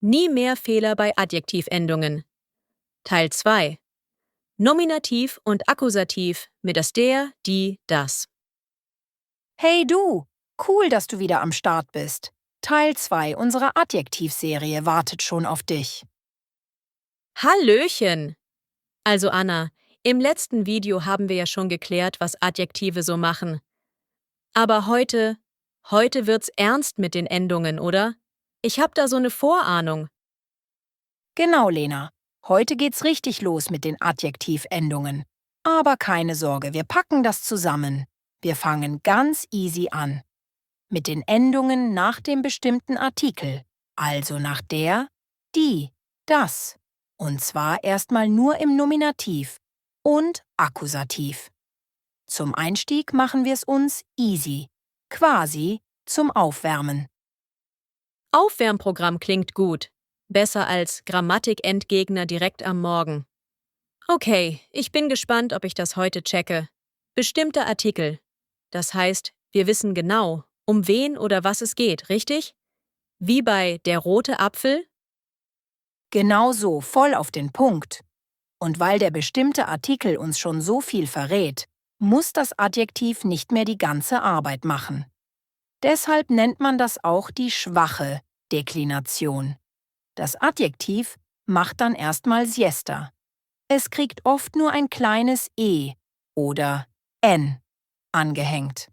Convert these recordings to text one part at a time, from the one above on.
Nie mehr Fehler bei Adjektivendungen. Teil 2. Nominativ und Akkusativ mit das der, die, das. Hey du, cool, dass du wieder am Start bist. Teil 2 unserer Adjektivserie wartet schon auf dich. Hallöchen! Also Anna, im letzten Video haben wir ja schon geklärt, was Adjektive so machen. Aber heute wird's ernst mit den Endungen, oder? Ich hab da so eine Vorahnung. Genau, Lena. Heute geht's richtig los mit den Adjektivendungen. Aber keine Sorge, wir packen das zusammen. Wir fangen ganz easy an. Mit den Endungen nach dem bestimmten Artikel. Also nach der, die, das. Und zwar erstmal nur im Nominativ und Akkusativ. Zum Einstieg machen wir es uns easy, quasi zum Aufwärmen. Aufwärmprogramm klingt gut. Besser als Grammatikendgegner direkt am Morgen. Okay, ich bin gespannt, ob ich das heute checke. Bestimmter Artikel. Das heißt, wir wissen genau, um wen oder was es geht, richtig? Wie bei der rote Apfel? Genau so, voll auf den Punkt. Und weil der bestimmte Artikel uns schon so viel verrät, muss das Adjektiv nicht mehr die ganze Arbeit machen. Deshalb nennt man das auch die schwache Deklination. Das Adjektiv macht dann erstmal Siesta. Es kriegt oft nur ein kleines e oder n angehängt.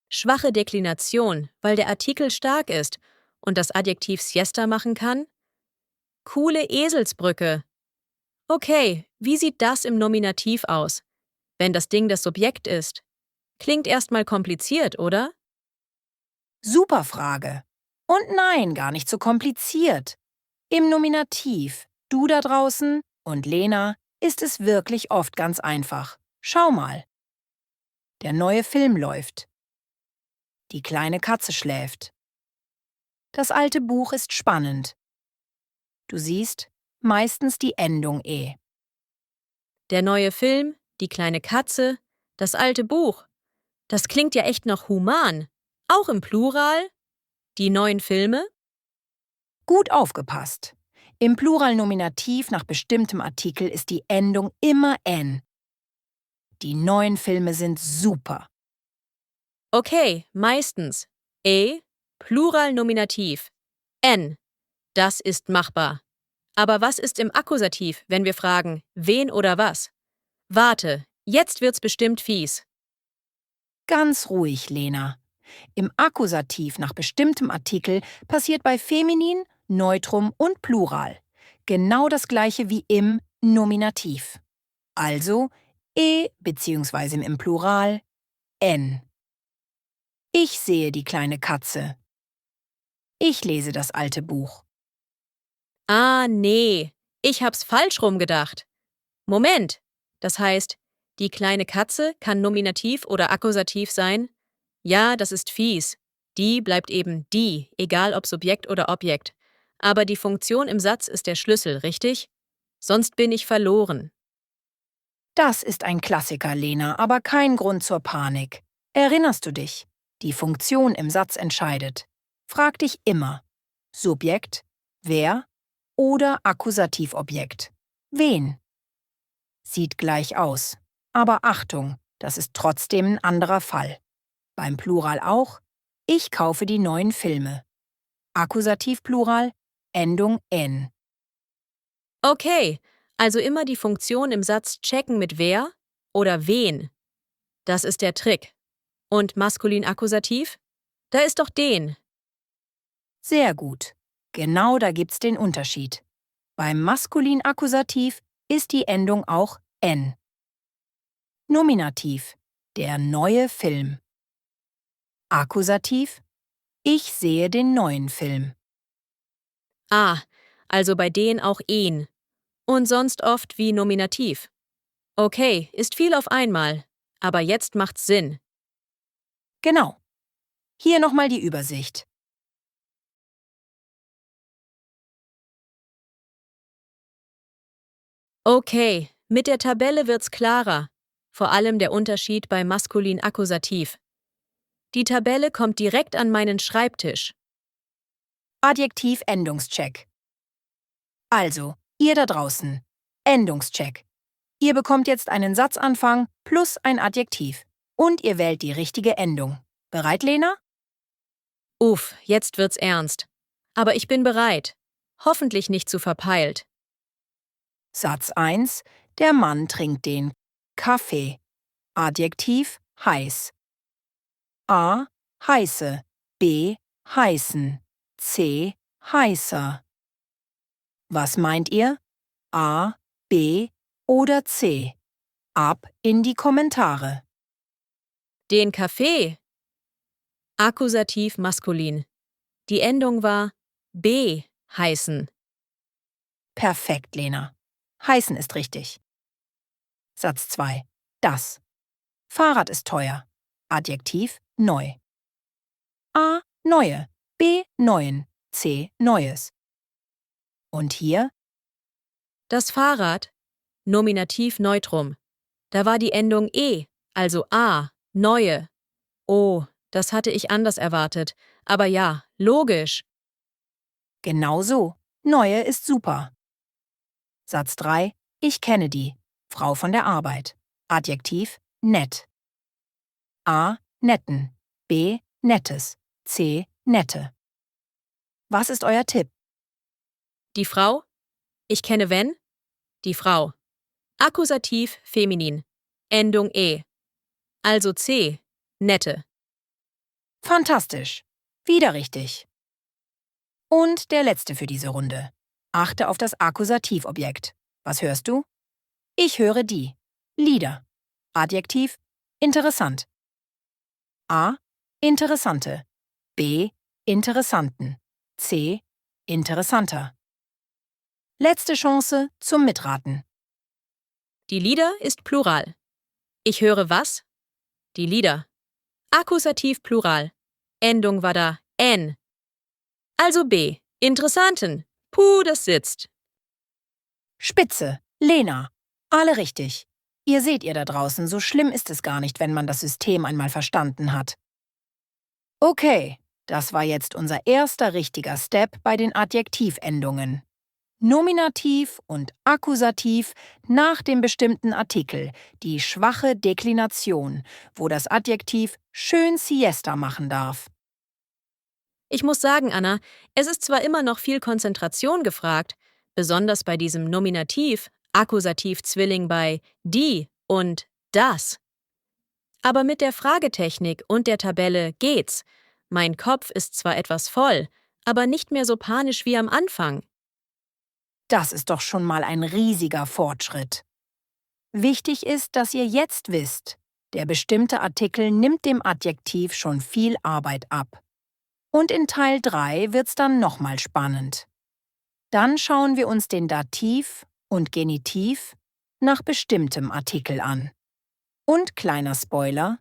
Schwache Deklination, weil der Artikel stark ist und das Adjektiv Siesta machen kann? Coole Eselsbrücke. Okay, wie sieht das im Nominativ aus? Wenn das Ding das Subjekt ist. Klingt erstmal kompliziert, oder? Super Frage. Und nein, gar nicht so kompliziert. Im Nominativ, du da draußen und Lena, ist es wirklich oft ganz einfach. Schau mal. Der neue Film läuft. Die kleine Katze schläft. Das alte Buch ist spannend. Du siehst, meistens die Endung e. Der neue Film, die kleine Katze, das alte Buch. Das klingt ja echt noch human. Auch im Plural? Die neuen Filme? Gut aufgepasst. Im Pluralnominativ nach bestimmtem Artikel ist die Endung immer n. Die neuen Filme sind super. Okay, meistens. Pluralnominativ. N. Das ist machbar. Aber was ist im Akkusativ, wenn wir fragen, wen oder was? Warte, jetzt wird's bestimmt fies. Ganz ruhig, Lena. Im Akkusativ nach bestimmtem Artikel passiert bei Feminin, Neutrum und Plural genau das gleiche wie im Nominativ. Also e bzw. im Plural n. Ich sehe die kleine Katze. Ich lese das alte Buch. Ah, nee, ich hab's falsch rumgedacht. Moment, das heißt, die kleine Katze kann Nominativ oder Akkusativ sein? Ja, das ist fies. Die bleibt eben die, egal ob Subjekt oder Objekt. Aber die Funktion im Satz ist der Schlüssel, richtig? Sonst bin ich verloren. Das ist ein Klassiker, Lena, aber kein Grund zur Panik. Erinnerst du dich? Die Funktion im Satz entscheidet. Frag dich immer: Subjekt, wer oder Akkusativobjekt. Wen? Sieht gleich aus. Aber Achtung, das ist trotzdem ein anderer Fall. Beim Plural auch: Ich kaufe die neuen Filme. Akkusativplural, Endung n. Okay, also immer die Funktion im Satz checken mit wer oder wen. Das ist der Trick. Und Maskulin-Akkusativ? Da ist doch den. Sehr gut. Genau da gibt's den Unterschied. Beim Maskulin-Akkusativ ist die Endung auch n. Nominativ: Der neue Film. Akkusativ: Ich sehe den neuen Film. Ah, also bei den auch ihn. Und sonst oft wie Nominativ. Okay, ist viel auf einmal. Aber jetzt macht's Sinn. Genau. Hier nochmal die Übersicht. Okay, mit der Tabelle wird's klarer. Vor allem der Unterschied bei Maskulin-Akkusativ. Die Tabelle kommt direkt an meinen Schreibtisch. Adjektiv-Endungscheck. Also, ihr da draußen, Endungscheck. Ihr bekommt jetzt einen Satzanfang plus ein Adjektiv. Und ihr wählt die richtige Endung. Bereit, Lena? Uff, jetzt wird's ernst. Aber ich bin bereit. Hoffentlich nicht zu verpeilt. Satz 1. Der Mann trinkt den Kaffee. Adjektiv heiß. A. Heiße. B. Heißen. C. Heißer. Was meint ihr? A, B oder C? Ab in die Kommentare. Den Kaffee. Akkusativ maskulin. Die Endung war B heißen. Perfekt, Lena. Heißen ist richtig. Satz 2. Das. Fahrrad ist teuer. Adjektiv neu. A. Neue. B. Neuen. C. Neues. Und hier? Das Fahrrad. Nominativ Neutrum. Da war die Endung E, also A, neue. Oh, das hatte ich anders erwartet. Aber ja, logisch. Genau so. Neue ist super. Satz 3. Ich kenne die. Frau von der Arbeit. Adjektiv nett. A. Netten. B. Nettes. C. Nette. Was ist euer Tipp? Die Frau? Ich kenne wenn? Die Frau. Akkusativ feminin. Endung E. Also C. Nette. Fantastisch. Wieder richtig. Und der letzte für diese Runde. Achte auf das Akkusativobjekt. Was hörst du? Ich höre die. Lieder. Adjektiv interessant. A. Interessante. B. Interessanten. C. Interessanter. Letzte Chance zum Mitraten. Die Lieder ist Plural. Ich höre was? Die Lieder. Akkusativ Plural. Endung war da N. Also B. Interessanten. Puh, das sitzt. Spitze. Lena. Alle richtig. Ihr seht ihr da draußen, so schlimm ist es gar nicht, wenn man das System einmal verstanden hat. Okay, das war jetzt unser erster richtiger Step bei den Adjektivendungen. Nominativ und Akkusativ nach dem bestimmten Artikel, die schwache Deklination, wo das Adjektiv schön Siesta machen darf. Ich muss sagen, Anna, es ist zwar immer noch viel Konzentration gefragt, besonders bei diesem Nominativ, Akkusativ-Zwilling bei die und das. Aber mit der Fragetechnik und der Tabelle geht's. Mein Kopf ist zwar etwas voll, aber nicht mehr so panisch wie am Anfang. Das ist doch schon mal ein riesiger Fortschritt. Wichtig ist, dass ihr jetzt wisst, der bestimmte Artikel nimmt dem Adjektiv schon viel Arbeit ab. Und in Teil 3 wird's dann nochmal spannend. Dann schauen wir uns den Dativ und Genitiv nach bestimmtem Artikel an. Und kleiner Spoiler,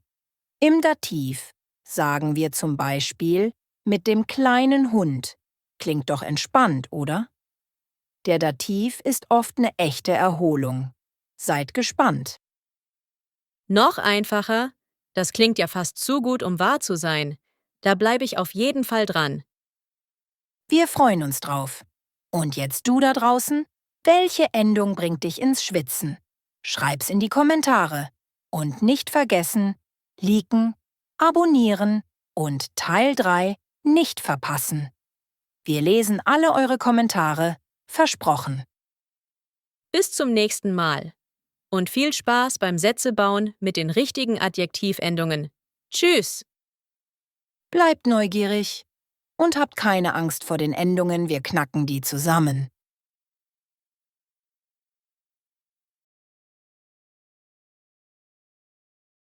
im Dativ sagen wir zum Beispiel mit dem kleinen Hund. Klingt doch entspannt, oder? Der Dativ ist oft eine echte Erholung. Seid gespannt. Noch einfacher, das klingt ja fast zu gut, um wahr zu sein. Da bleibe ich auf jeden Fall dran. Wir freuen uns drauf. Und jetzt du da draußen? Welche Endung bringt dich ins Schwitzen? Schreib's in die Kommentare. Und nicht vergessen, liken, abonnieren und Teil 3 nicht verpassen. Wir lesen alle eure Kommentare, versprochen. Bis zum nächsten Mal. Und viel Spaß beim Sätzebauen mit den richtigen Adjektivendungen. Tschüss! Bleibt neugierig und habt keine Angst vor den Endungen, wir knacken die zusammen.